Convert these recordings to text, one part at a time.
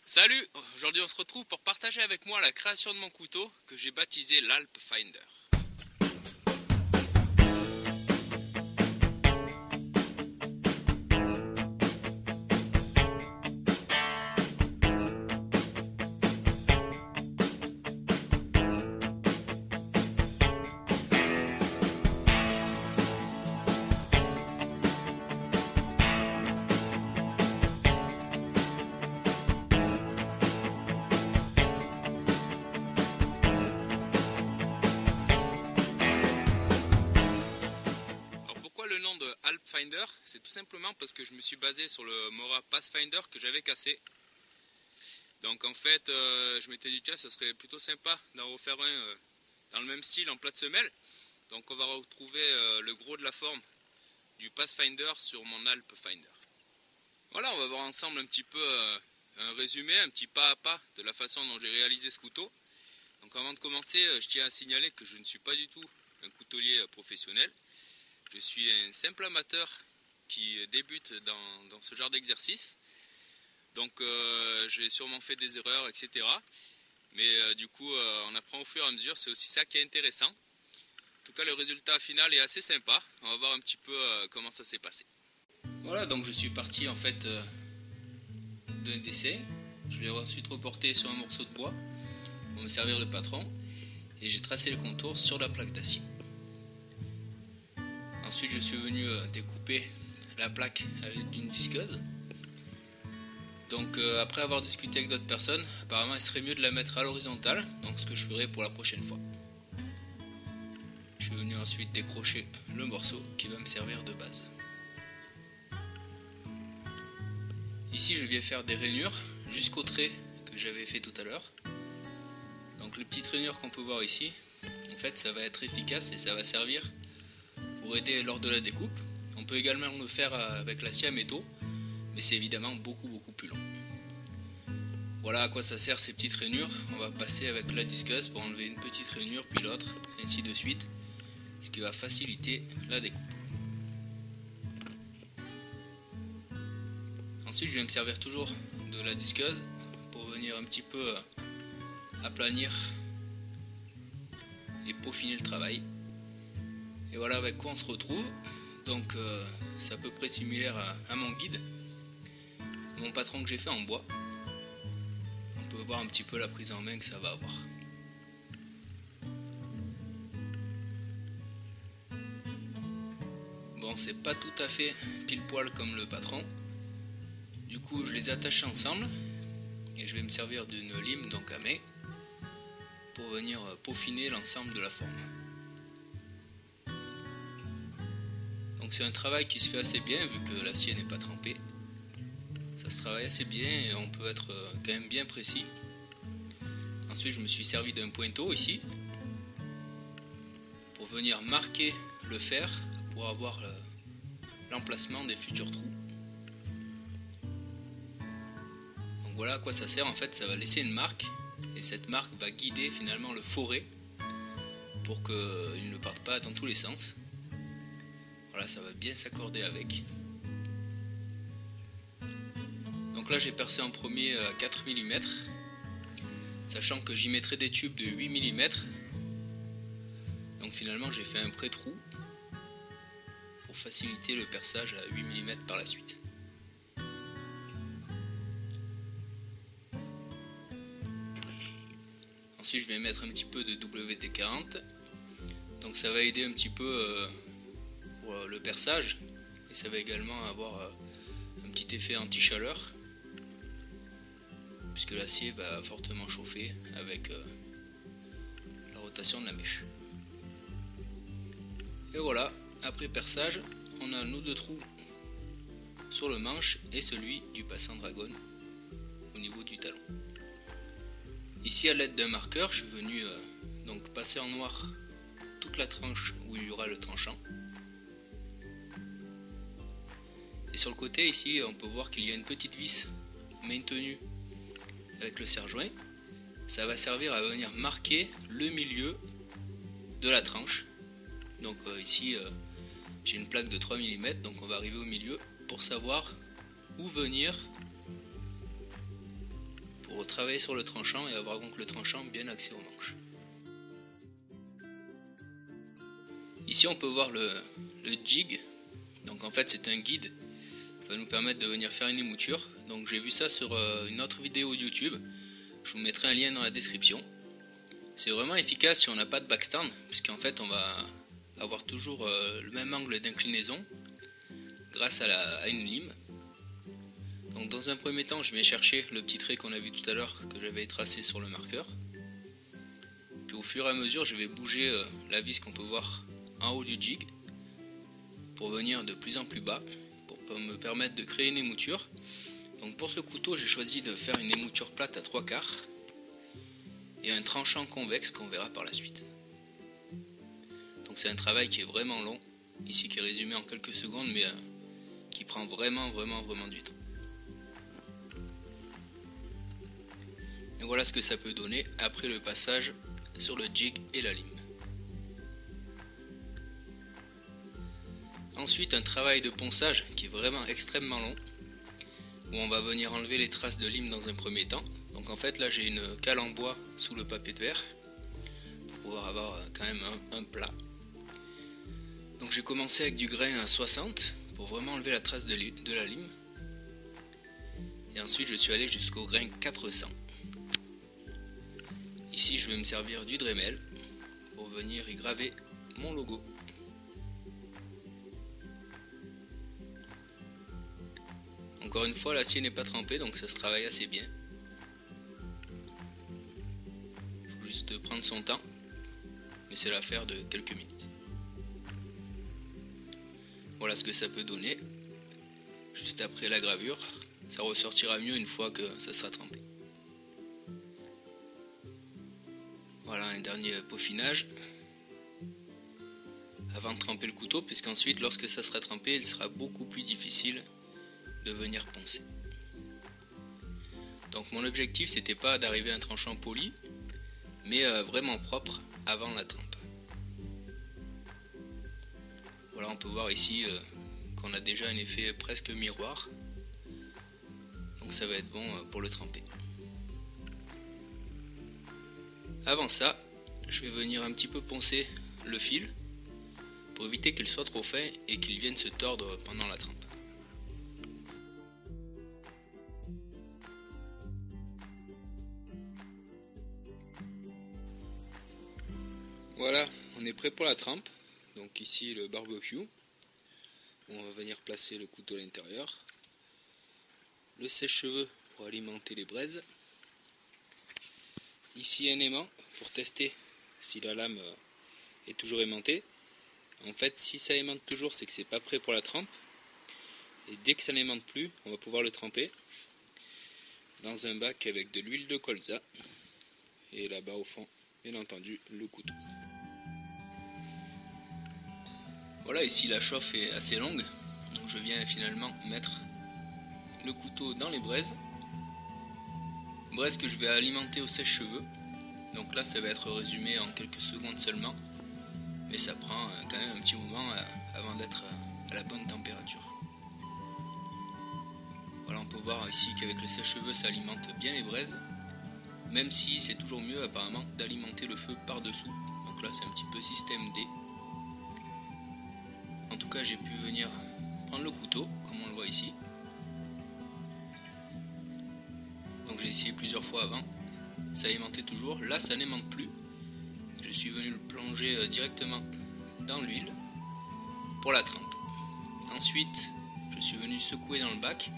Salut, aujourd'hui on se retrouve pour partager avec moi la création de mon couteau que j'ai baptisé l'Alp Finder. Alors pourquoi le nom de Alp Finder? C'est tout simplement parce que je me suis basé sur le Mora Pathfinder que j'avais cassé. Donc en fait, je m'étais dit tiens, ça serait plutôt sympa d'en refaire un dans le même style en plate semelle. Donc on va retrouver le gros de la forme du Pathfinder sur mon Alp Finder. Voilà, on va voir ensemble un petit peu un résumé, un petit pas à pas de la façon dont j'ai réalisé ce couteau. Donc avant de commencer, je tiens à signaler que je ne suis pas du tout un coutelier professionnel. Je suis un simple amateur qui débute dans ce genre d'exercice. Donc j'ai sûrement fait des erreurs, etc. Mais du coup, on apprend au fur et à mesure, c'est aussi ça qui est intéressant. En tout cas, le résultat final est assez sympa. On va voir un petit peu comment ça s'est passé. Voilà, donc je suis parti en fait d'un décès. Je l'ai ensuite reporté sur un morceau de bois pour me servir de patron. Et j'ai tracé le contour sur la plaque d'acier. Ensuite, je suis venu découper la plaque à l'aide d'une disqueuse. Donc après avoir discuté avec d'autres personnes, apparemment il serait mieux de la mettre à l'horizontale, donc ce que je ferai pour la prochaine fois. Je suis venu ensuite décrocher le morceau qui va me servir de base. Ici je viens faire des rainures jusqu'au trait que j'avais fait tout à l'heure. Donc les petites rainures qu'on peut voir ici, en fait ça va être efficace et ça va servir pour aider lors de la découpe. On peut également le faire avec la scie à métaux, mais c'est évidemment beaucoup plus long. Voilà à quoi ça sert ces petites rainures. On va passer avec la disqueuse pour enlever une petite rainure puis l'autre, ainsi de suite, ce qui va faciliter la découpe. Ensuite je vais me servir toujours de la disqueuse pour venir un petit peu aplanir et peaufiner le travail. Et voilà avec quoi on se retrouve. Donc c'est à peu près similaire à mon guide, mon patron que j'ai fait en bois. On peut voir un petit peu la prise en main que ça va avoir. Bon, c'est pas tout à fait pile poil comme le patron. Du coup je les attache ensemble et je vais me servir d'une lime, donc à main, pour venir peaufiner l'ensemble de la forme. Donc c'est un travail qui se fait assez bien vu que l'acier n'est pas trempé. Ça se travaille assez bien et on peut être quand même bien précis. Ensuite je me suis servi d'un pointeau ici pour venir marquer le fer pour avoir l'emplacement des futurs trous. Donc voilà à quoi ça sert. En fait ça va laisser une marque et cette marque va guider finalement le foret pour qu'il ne parte pas dans tous les sens. Voilà, ça va bien s'accorder avec. Donc là j'ai percé en premier à 4 mm, sachant que j'y mettrai des tubes de 8 mm. Donc finalement j'ai fait un pré-trou pour faciliter le perçage à 8 mm par la suite. Ensuite je vais mettre un petit peu de WD-40. Donc ça va aider un petit peu pour le perçage et ça va également avoir un petit effet anti-chaleur puisque l'acier va fortement chauffer avec la rotation de la mèche. Et voilà, après perçage, on a nos deux trous sur le manche et celui du passant dragon au niveau du talon. Ici à l'aide d'un marqueur, je suis venu donc passer en noir toute la tranche où il y aura le tranchant. Et sur le côté ici, on peut voir qu'il y a une petite vis maintenue avec le serre-joint. Ça va servir à venir marquer le milieu de la tranche. Donc ici j'ai une plaque de 3 mm, donc on va arriver au milieu pour savoir où venir pour travailler sur le tranchant et avoir donc le tranchant bien axé au manche. Ici on peut voir le jig, donc en fait c'est un guide qui va nous permettre de venir faire une émouture. Donc j'ai vu ça sur une autre vidéo YouTube, je vous mettrai un lien dans la description. C'est vraiment efficace si on n'a pas de backstand, puisqu'en fait on va avoir toujours le même angle d'inclinaison grâce à une lime. Donc dans un premier temps je vais chercher le petit trait qu'on a vu tout à l'heure, que j'avais tracé sur le marqueur. Puis au fur et à mesure je vais bouger la vis qu'on peut voir en haut du jig pour venir de plus en plus bas, pour me permettre de créer une émouture. Donc pour ce couteau j'ai choisi de faire une émouture plate à 3/4 et un tranchant convexe qu'on verra par la suite. Donc c'est un travail qui est vraiment long, ici qui est résumé en quelques secondes, mais qui prend vraiment du temps. Et voilà ce que ça peut donner après le passage sur le jig et la lime. Ensuite un travail de ponçage qui est vraiment extrêmement long, où on va venir enlever les traces de lime dans un premier temps. Donc en fait là j'ai une cale en bois sous le papier de verre pour pouvoir avoir quand même un plat. Donc j'ai commencé avec du grain à 60 pour vraiment enlever la trace de la lime. Et ensuite je suis allé jusqu'au grain 400. Ici je vais me servir du Dremel pour venir y graver mon logo. Encore une fois, l'acier n'est pas trempé, donc ça se travaille assez bien. Il faut juste prendre son temps, mais c'est l'affaire de quelques minutes. Voilà ce que ça peut donner. Juste après la gravure, ça ressortira mieux une fois que ça sera trempé. Voilà un dernier peaufinage avant de tremper le couteau, puisqu'ensuite lorsque ça sera trempé, il sera beaucoup plus difficile de venir poncer. Donc mon objectif c'était pas d'arriver à un tranchant poli, mais vraiment propre avant la trempe. Voilà, on peut voir ici qu'on a déjà un effet presque miroir, donc ça va être bon pour le tremper. Avant ça, je vais venir un petit peu poncer le fil pour éviter qu'il soit trop fin et qu'il vienne se tordre pendant la trempe. Voilà, on est prêt pour la trempe. Donc ici le barbecue, où on va venir placer le couteau à l'intérieur. Le sèche-cheveux pour alimenter les braises. Ici un aimant pour tester si la lame est toujours aimantée. En fait, si ça aimante toujours, c'est que c'est pas prêt pour la trempe. Et dès que ça n'aimante plus, on va pouvoir le tremper dans un bac avec de l'huile de colza. Et là-bas au fond, bien entendu, le couteau. Voilà, ici la chauffe est assez longue, donc je viens finalement mettre le couteau dans les braises. Braises que je vais alimenter au sèche-cheveux. Donc là ça va être résumé en quelques secondes seulement, mais ça prend quand même un petit moment avant d'être à la bonne température. Voilà, on peut voir ici qu'avec le sèche-cheveux ça alimente bien les braises, même si c'est toujours mieux apparemment d'alimenter le feu par-dessous. Donc là c'est un petit peu système D. En tout cas j'ai pu venir prendre le couteau comme on le voit ici. Donc j'ai essayé plusieurs fois avant, ça aimantait toujours, là ça n'aimante plus. Je suis venu le plonger directement dans l'huile pour la trempe. Ensuite je suis venu secouer dans le bac,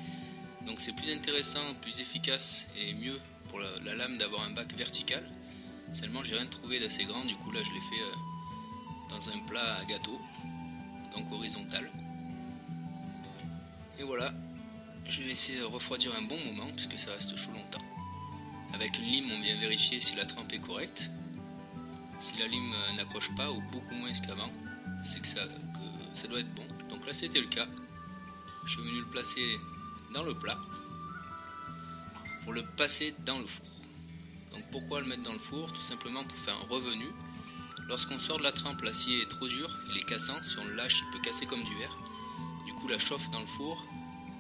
donc c'est plus intéressant, plus efficace et mieux pour la lame d'avoir un bac vertical. Seulement j'ai rien trouvé d'assez grand, du coup là je l'ai fait dans un plat à gâteau, donc horizontal. Et voilà, je vais laisser refroidir un bon moment puisque ça reste chaud longtemps. Avec une lime on vient vérifier si la trempe est correcte. Si la lime n'accroche pas ou beaucoup moins qu'avant, c'est que ça doit être bon. Donc là c'était le cas. Je suis venu le placer dans le plat pour le passer dans le four. Donc pourquoi le mettre dans le four? Tout simplement pour faire un revenu. Lorsqu'on sort de la trempe, l'acier est trop dur, il est cassant, si on le lâche il peut casser comme du verre. Du coup la chauffe dans le four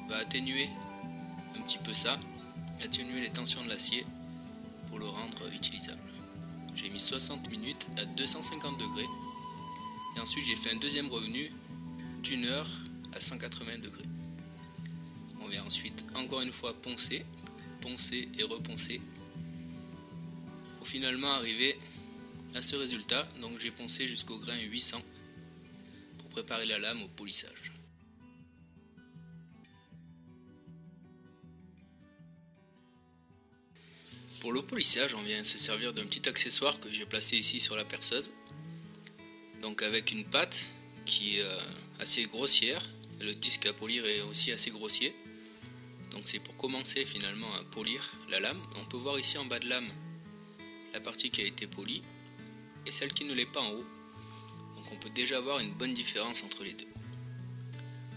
va atténuer un petit peu ça atténuer les tensions de l'acier pour le rendre utilisable. J'ai mis 60 minutes à 250 degrés et ensuite j'ai fait un deuxième revenu d'1 heure à 180 degrés. On vient ensuite encore une fois poncer et reponcer pour finalement arriver à ce résultat. Donc j'ai poncé jusqu'au grain 800 pour préparer la lame au polissage. Pour le polissage, on vient se servir d'un petit accessoire que j'ai placé ici sur la perceuse. Donc avec une pâte qui est assez grossière, et le disque à polir est aussi assez grossier. Donc c'est pour commencer finalement à polir la lame. On peut voir ici en bas de lame la partie qui a été polie et celle qui ne l'est pas en haut. Donc on peut déjà voir une bonne différence entre les deux.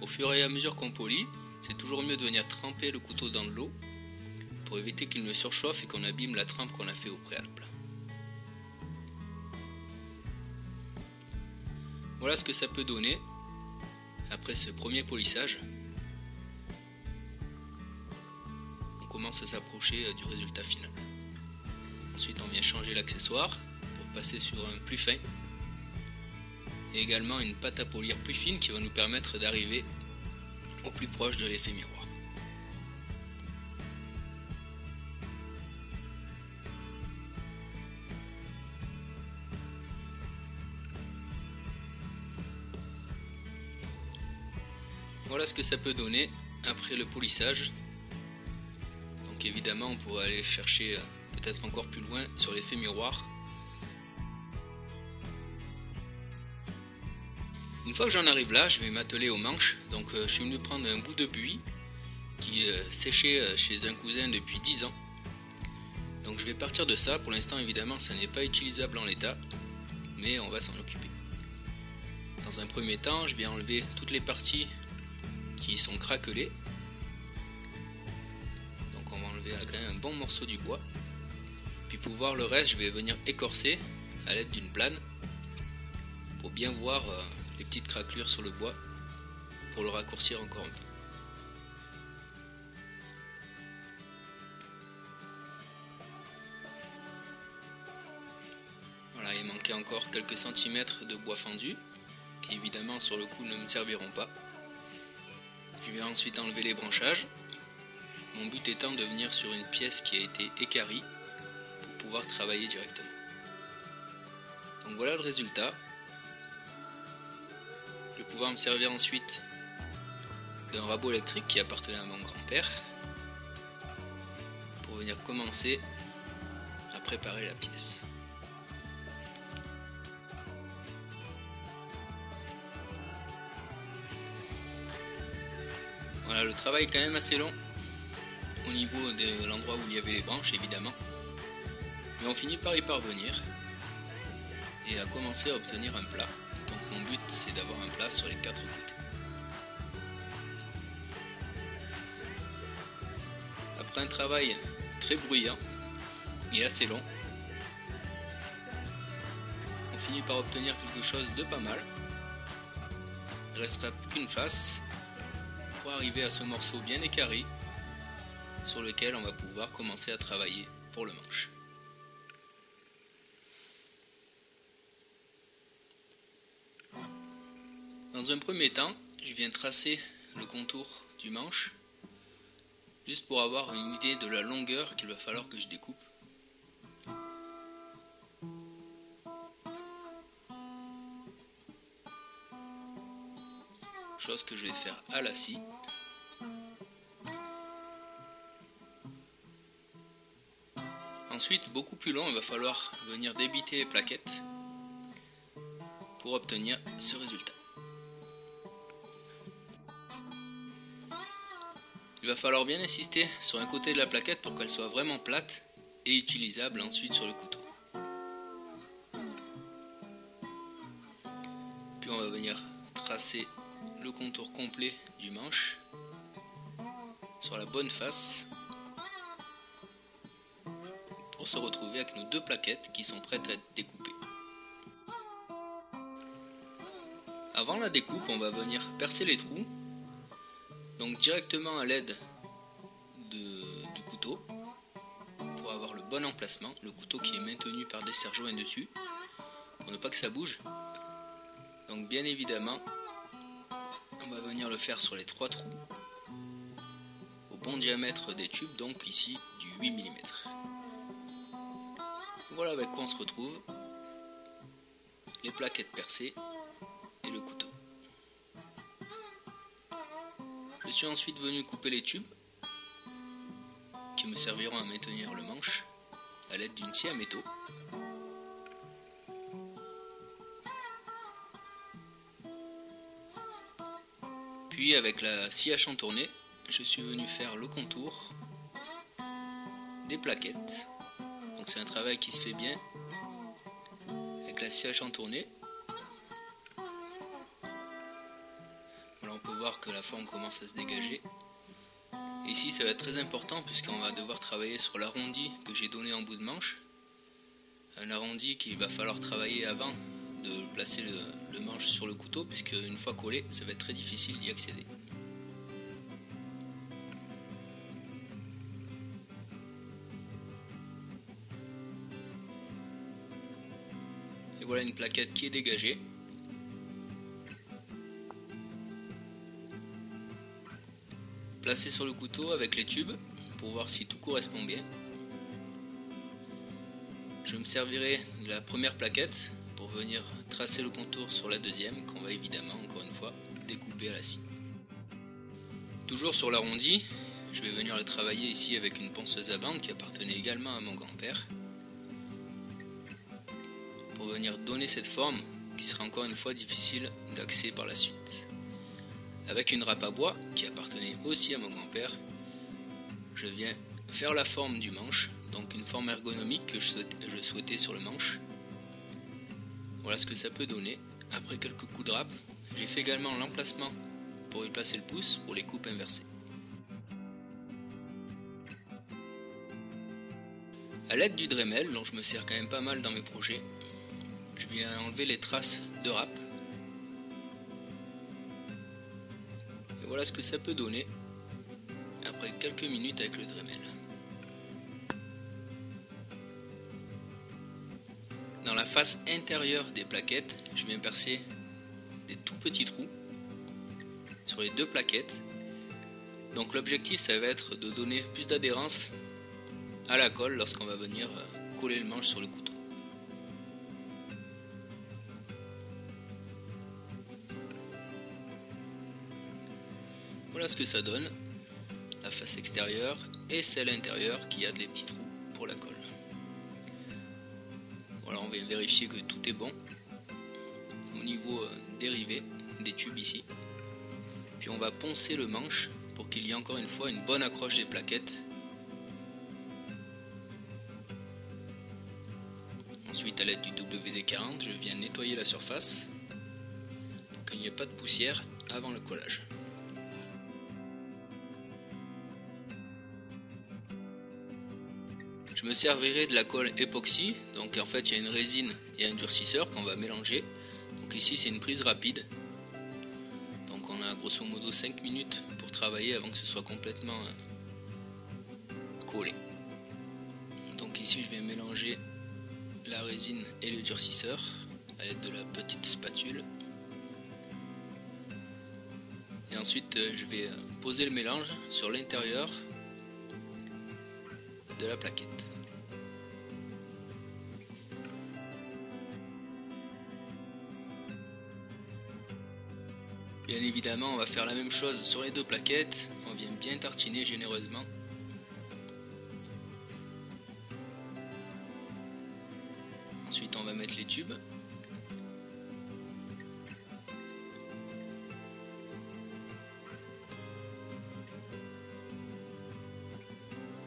Au fur et à mesure qu'on polit, c'est toujours mieux de venir tremper le couteau dans de l'eau pour éviter qu'il ne surchauffe et qu'on abîme la trempe qu'on a fait au préalable. Voilà ce que ça peut donner après ce premier polissage. On commence à s'approcher du résultat final. Ensuite on vient changer l'accessoire pour passer sur un plus fin et également une pâte à polir plus fine qui va nous permettre d'arriver au plus proche de l'effet miroir. Voilà ce que ça peut donner après le polissage. Donc évidemment on pourrait aller chercher peut-être encore plus loin sur l'effet miroir. Une fois que j'en arrive là, je vais m'atteler aux manches. Donc je suis venu prendre un bout de buis qui séchait chez un cousin depuis 10 ans. Donc je vais partir de ça. Pour l'instant évidemment ça n'est pas utilisable en l'état, mais on va s'en occuper. Dans un premier temps, je vais enlever toutes les parties qui sont craquelés. Donc on va enlever un bon morceau du bois. Puis pour voir le reste, je vais venir écorcer à l'aide d'une plane pour bien voir les petites craquelures sur le bois pour le raccourcir encore un peu. Voilà, il manquait encore quelques centimètres de bois fendu qui évidemment sur le coup ne me serviront pas. Je vais ensuite enlever les branchages, mon but étant de venir sur une pièce qui a été équarrie pour pouvoir travailler directement. Donc voilà le résultat. Je vais pouvoir me servir ensuite d'un rabot électrique qui appartenait à mon grand-père pour venir commencer à préparer la pièce. Voilà, le travail est quand même assez long au niveau de l'endroit où il y avait les branches évidemment, mais on finit par y parvenir et à commencer à obtenir un plat. Donc mon but c'est d'avoir un plat sur les 4 côtés. Après un travail très bruyant et assez long, on finit par obtenir quelque chose de pas mal. Il ne restera plus qu'une face pour arriver à ce morceau bien équarri sur lequel on va pouvoir commencer à travailler pour le manche. Dans un premier temps, je viens tracer le contour du manche juste pour avoir une idée de la longueur qu'il va falloir que je découpe. Chose que je vais faire à la scie. Ensuite, beaucoup plus long, il va falloir venir débiter les plaquettes pour obtenir ce résultat. Il va falloir bien insister sur un côté de la plaquette pour qu'elle soit vraiment plate et utilisable ensuite sur le couteau. Puis on va venir tracer le contour complet du manche sur la bonne face pour se retrouver avec nos 2 plaquettes qui sont prêtes à être découpées. Avant la découpe, on va venir percer les trous, donc directement à l'aide du couteau pour avoir le bon emplacement, le couteau qui est maintenu par des serre-joints dessus pour ne pas que ça bouge. Donc bien évidemment, on va venir le faire sur les 3 trous au bon diamètre des tubes, donc ici du 8 mm. Voilà avec quoi on se retrouve, les plaquettes percées et le couteau. Je suis ensuite venu couper les tubes qui me serviront à maintenir le manche à l'aide d'une scie à métaux. Puis avec la scie à chantourner, je suis venu faire le contour des plaquettes. Donc c'est un travail qui se fait bien avec la scie à chantourner. Voilà, on peut voir que la forme commence à se dégager. Et ici ça va être très important puisqu'on va devoir travailler sur l'arrondi que j'ai donné en bout de manche. Un arrondi qu'il va falloir travailler avant de placer le manche sur le couteau, puisque une fois collé, ça va être très difficile d'y accéder. Et voilà une plaquette qui est dégagée. Placée sur le couteau avec les tubes pour voir si tout correspond bien. Je me servirai de la première plaquette pour venir tracer le contour sur la deuxième, qu'on va évidemment, encore une fois, découper à la scie. Toujours sur l'arrondi, je vais venir le travailler ici avec une ponceuse à bande qui appartenait également à mon grand-père, pour venir donner cette forme qui sera encore une fois difficile d'accès par la suite. Avec une râpe à bois qui appartenait aussi à mon grand-père, je viens faire la forme du manche, donc une forme ergonomique que je souhaitais sur le manche. Voilà ce que ça peut donner. Après quelques coups de râpe, j'ai fait également l'emplacement pour y placer le pouce pour les coupes inversées. A l'aide du Dremel, dont je me sers quand même pas mal dans mes projets, je viens enlever les traces de râpe. Et voilà ce que ça peut donner après quelques minutes avec le Dremel. Dans la face intérieure des plaquettes, je viens percer des tout petits trous sur les 2 plaquettes. Donc l'objectif, ça va être de donner plus d'adhérence à la colle lorsqu'on va venir coller le manche sur le couteau. Voilà ce que ça donne, la face extérieure et celle intérieure qui a des petits trous pour la colle. Voilà, on va vérifier que tout est bon au niveau dérivé des tubes ici. Puis on va poncer le manche pour qu'il y ait encore une fois une bonne accroche des plaquettes. Ensuite, à l'aide du WD-40, je viens nettoyer la surface pour qu'il n'y ait pas de poussière avant le collage. Je me servirai de la colle époxy, donc en fait il y a une résine et un durcisseur qu'on va mélanger. Donc ici c'est une prise rapide, donc on a grosso modo 5 minutes pour travailler avant que ce soit complètement collé. Donc ici je vais mélanger la résine et le durcisseur à l'aide de la petite spatule. Et ensuite je vais poser le mélange sur l'intérieur de la plaquette. Bien évidemment, on va faire la même chose sur les 2 plaquettes. On vient bien tartiner généreusement. Ensuite, on va mettre les tubes.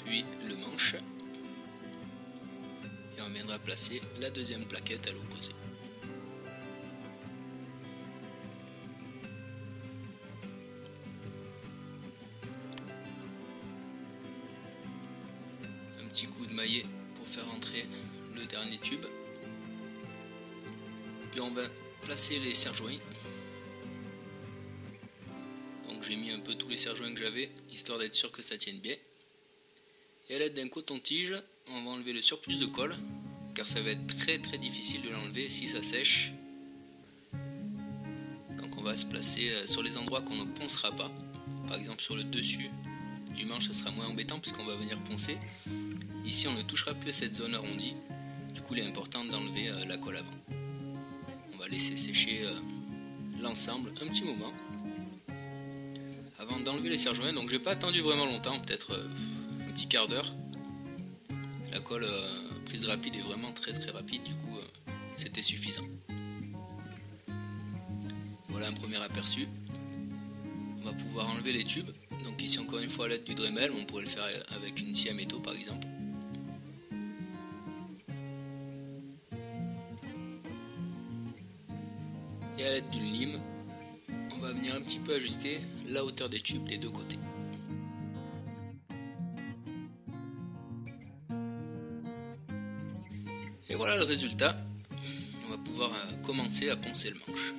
Puis le manche. Et on viendra placer la deuxième plaquette à l'opposé. Petit coup de maillet pour faire entrer le dernier tube. Puis on va placer les serre-joints. Donc j'ai mis un peu tous les serre-joints que j'avais, histoire d'être sûr que ça tienne bien. Et à l'aide d'un coton-tige, on va enlever le surplus de colle, car ça va être très difficile de l'enlever si ça sèche. Donc on va se placer sur les endroits qu'on ne poncera pas. Par exemple sur le dessus du manche, ça sera moins embêtant puisqu'on va venir poncer. Ici on ne touchera plus à cette zone arrondie, du coup il est important d'enlever la colle avant. On va laisser sécher l'ensemble un petit moment avant d'enlever les serre-joints. Donc j'ai pas attendu vraiment longtemps, peut-être un petit quart d'heure. La colle prise rapide est vraiment très rapide, du coup c'était suffisant. Voilà un premier aperçu. On va pouvoir enlever les tubes. Donc ici encore une fois à l'aide du Dremel, on pourrait le faire avec une scie à métaux par exemple. Et à l'aide d'une lime, on va venir un petit peu ajuster la hauteur des tubes des deux côtés. Et voilà le résultat. On va pouvoir commencer à poncer le manche.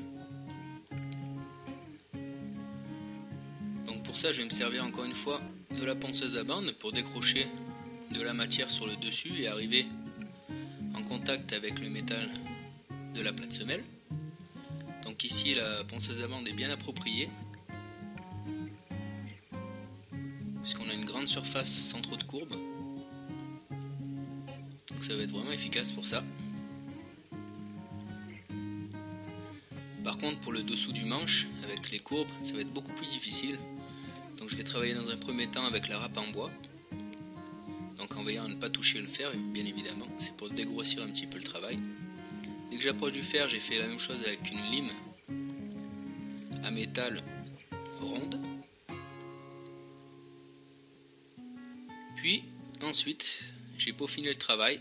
Donc pour ça, je vais me servir encore une fois de la ponceuse à bande pour décrocher de la matière sur le dessus et arriver en contact avec le métal de la plate semelle. Donc ici la ponceuse à bande est bien appropriée puisqu'on a une grande surface sans trop de courbes. Donc ça va être vraiment efficace pour ça. Par contre pour le dessous du manche avec les courbes, ça va être beaucoup plus difficile. Donc je vais travailler dans un premier temps avec la râpe en bois. Donc en veillant à ne pas toucher le fer, bien évidemment, c'est pour dégrossir un petit peu le travail. Dès que j'approche du fer, j'ai fait la même chose avec une lime à métal ronde. Puis ensuite, j'ai peaufiné le travail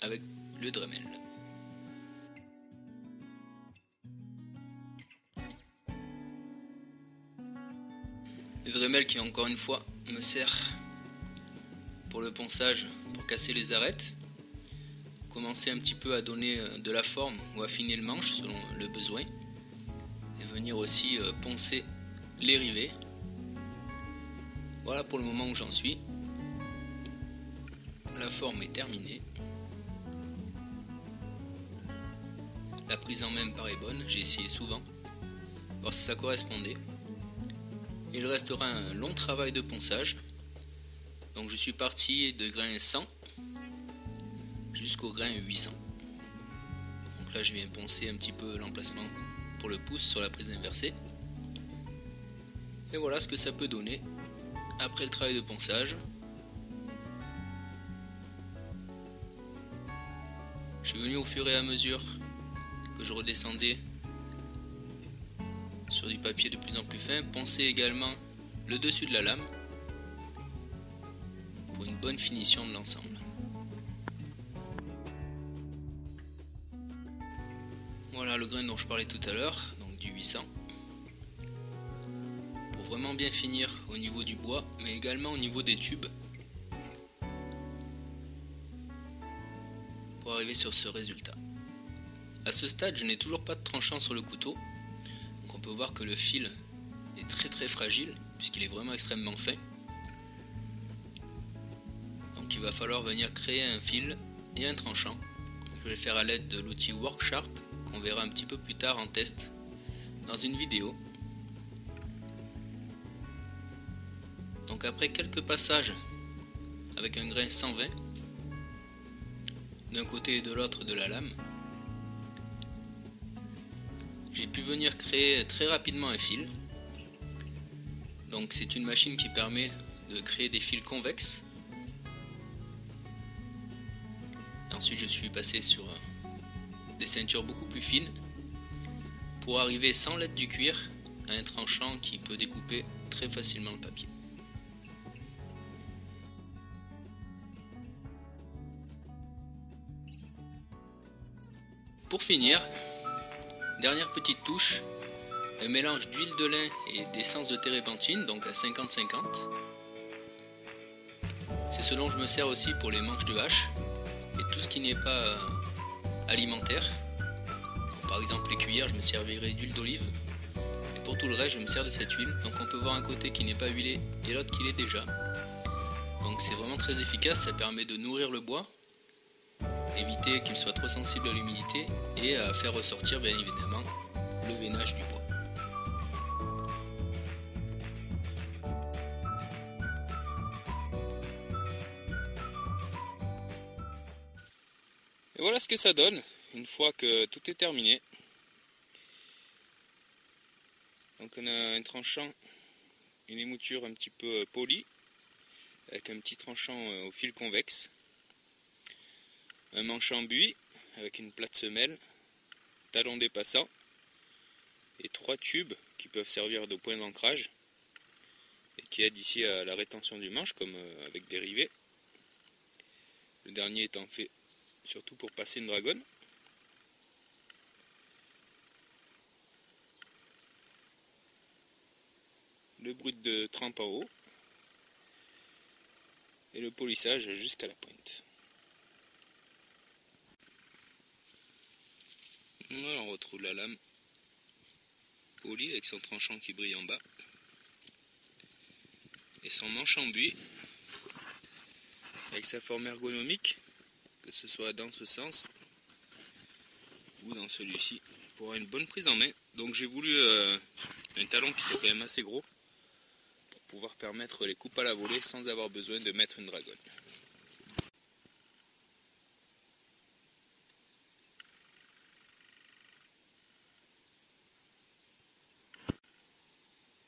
avec le Dremel. Le Dremel qui encore une fois me sert pour le ponçage, pour casser les arêtes, commencer un petit peu à donner de la forme ou affiner le manche selon le besoin et venir aussi poncer les rivets. Voilà pour le moment où j'en suis. La forme est terminée. La prise en main me paraît bonne, j'ai essayé souvent, voir si ça correspondait. Il restera un long travail de ponçage. Donc je suis parti de grain 100 jusqu'au grain 800. Donc là je viens poncer un petit peu l'emplacement pour le pouce sur la prise inversée. Et voilà ce que ça peut donner après le travail de ponçage. Je suis venu au fur et à mesure que je redescendais sur du papier de plus en plus fin, poncer également le dessus de la lame pour une bonne finition de l'ensemble. Voilà le grain dont je parlais tout à l'heure, donc du 800. Pour vraiment bien finir au niveau du bois, mais également au niveau des tubes. Pour arriver sur ce résultat. À ce stade, je n'ai toujours pas de tranchant sur le couteau. Donc on peut voir que le fil est très fragile, puisqu'il est vraiment extrêmement fin. Donc il va falloir venir créer un fil et un tranchant. Je vais le faire à l'aide de l'outil Worksharp, qu'on verra un petit peu plus tard en test dans une vidéo. Donc après quelques passages avec un grain 120 d'un côté et de l'autre de la lame, j'ai pu venir créer très rapidement un fil. Donc c'est une machine qui permet de créer des fils convexes. Et ensuite je suis passé sur des ceintures beaucoup plus fines pour arriver sans l'aide du cuir à un tranchant qui peut découper très facilement le papier. Pour finir, dernière petite touche, un mélange d'huile de lin et d'essence de térébenthine, donc à 50-50. C'est ce dont je me sers aussi pour les manches de hache et tout ce qui n'est pas alimentaire. Par exemple les cuillères, je me servirai d'huile d'olive. Et pour tout le reste, je me sers de cette huile. Donc on peut voir un côté qui n'est pas huilé et l'autre qui l'est déjà. Donc c'est vraiment très efficace, ça permet de nourrir le bois, éviter qu'il soit trop sensible à l'humidité et à faire ressortir bien évidemment le veinage du bois. Et voilà ce que ça donne une fois que tout est terminé. Donc on a un tranchant, une émouture un petit peu polie, avec un petit tranchant au fil convexe, un manche en buis avec une plate semelle, talon dépassant et 3 tubes qui peuvent servir de point d'ancrage et qui aident ici à la rétention du manche comme avec des rivets. Le dernier étant fait surtout pour passer une dragonne. Le brut de trempe en haut et le polissage jusqu'à la pointe. Voilà, on retrouve la lame polie avec son tranchant qui brille en bas et son manche en buis avec sa forme ergonomique, que ce soit dans ce sens ou dans celui-ci, pour avoir une bonne prise en main. Donc j'ai voulu un talon qui soit quand même assez gros pour pouvoir permettre les coupes à la volée sans avoir besoin de mettre une dragonne.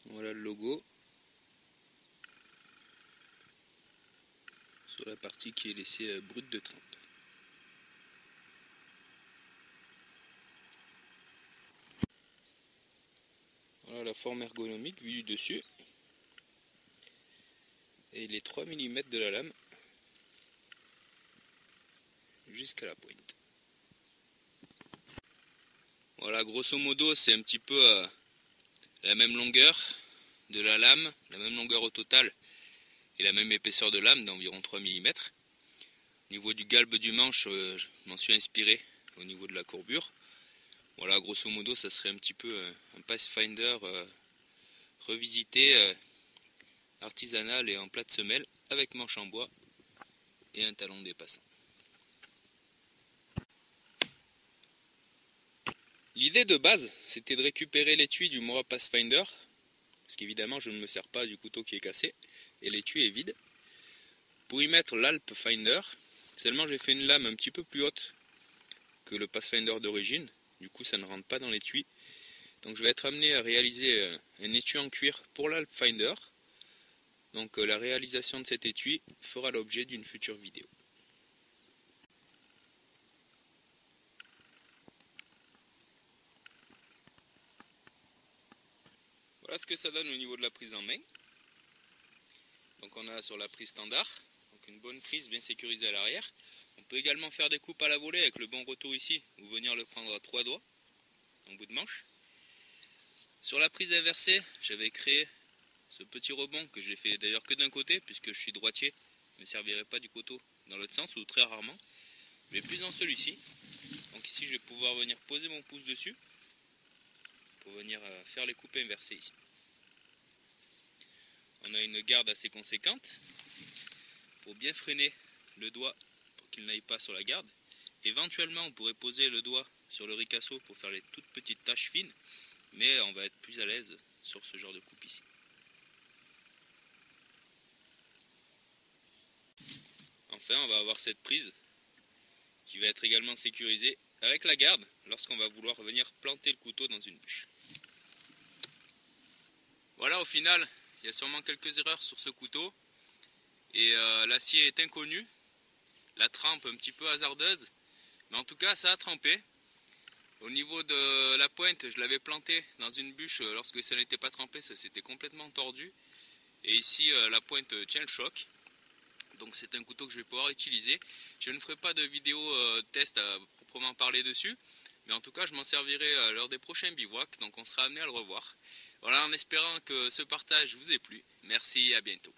Voilà le logo sur la partie qui est laissée brute de trempe. Voilà la forme ergonomique vue du dessus et les 3 mm de la lame jusqu'à la pointe. Voilà, grosso modo c'est un petit peu la même longueur de la lame, la même longueur au total et la même épaisseur de lame d'environ 3 mm. Au niveau du galbe du manche, je m'en suis inspiré au niveau de la courbure. Voilà, grosso modo ça serait un petit peu un Pathfinder revisité, artisanal et en plate semelle avec manche en bois et un talon dépassant. L'idée de base, c'était de récupérer l'étui du Mora Pathfinder, parce qu'évidemment je ne me sers pas du couteau qui est cassé, et l'étui est vide. Pour y mettre l'Alp Finder, seulement j'ai fait une lame un petit peu plus haute que le Pathfinder d'origine, du coup ça ne rentre pas dans l'étui. Donc je vais être amené à réaliser un étui en cuir pour l'Alp Finder. Donc la réalisation de cet étui fera l'objet d'une future vidéo. Voilà ce que ça donne au niveau de la prise en main. Donc on a sur la prise standard, donc une bonne prise bien sécurisée à l'arrière. On peut également faire des coupes à la volée avec le bon retour ici, ou venir le prendre à 3 doigts, en bout de manche. Sur la prise inversée, j'avais créé ce petit rebond que j'ai fait d'ailleurs que d'un côté, puisque je suis droitier, je ne me servirai pas du couteau dans l'autre sens, ou très rarement, mais plus dans celui-ci. Donc ici je vais pouvoir venir poser mon pouce dessus, pour venir faire les coupes inversées ici. On a une garde assez conséquente pour bien freiner le doigt pour qu'il n'aille pas sur la garde. Éventuellement on pourrait poser le doigt sur le ricasso pour faire les toutes petites taches fines, mais on va être plus à l'aise sur ce genre de coupe ici. Enfin on va avoir cette prise qui va être également sécurisée avec la garde lorsqu'on va vouloir venir planter le couteau dans une bûche. Voilà, au final il y a sûrement quelques erreurs sur ce couteau et l'acier est inconnu, la trempe un petit peu hasardeuse, mais en tout cas ça a trempé. Au niveau de la pointe, je l'avais planté dans une bûche lorsque ça n'était pas trempé, ça s'était complètement tordu. Et ici la pointe tient le choc, donc c'est un couteau que je vais pouvoir utiliser. Je ne ferai pas de vidéo test à proprement parler dessus, mais en tout cas je m'en servirai lors des prochains bivouacs, donc on sera amené à le revoir. Voilà, en espérant que ce partage vous ait plu. Merci et à bientôt.